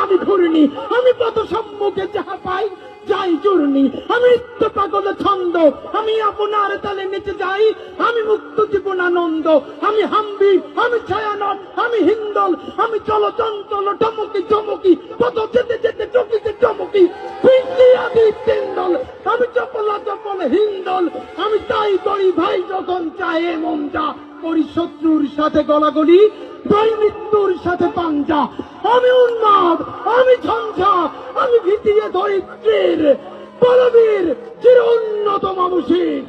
আমি ঘুরিনি, আমি পথ সম্মুখে যাহা পাই যাই চূর্ণি, আমি নিত্য পাগল ছন্দ, আমি আপনার তালে নেচে যাই, আমি মুক্ত জীবনানন্দ, আমি হাম্বি, আমি ছায়ানট, আমি হিন্দল, আমি চলচঞ্চল টমকি চমকি, পথ যেতে যেতে চকিতে চমকি, আদি তেন্দল, আমি চপলা চপল হিন্দল, আমি তাই করি ভাই যখন চাহে মন যা করি, শত্রুর সাথে গলাগলি, ভাই মৃত্যুর সাথে পাঞ্জা, আমি উন্মাদ, আমি ঝঞ্ঝা, আমি ভীতিয়ে ধরিত্রীর বলবীর চির উন্নত মানসিক।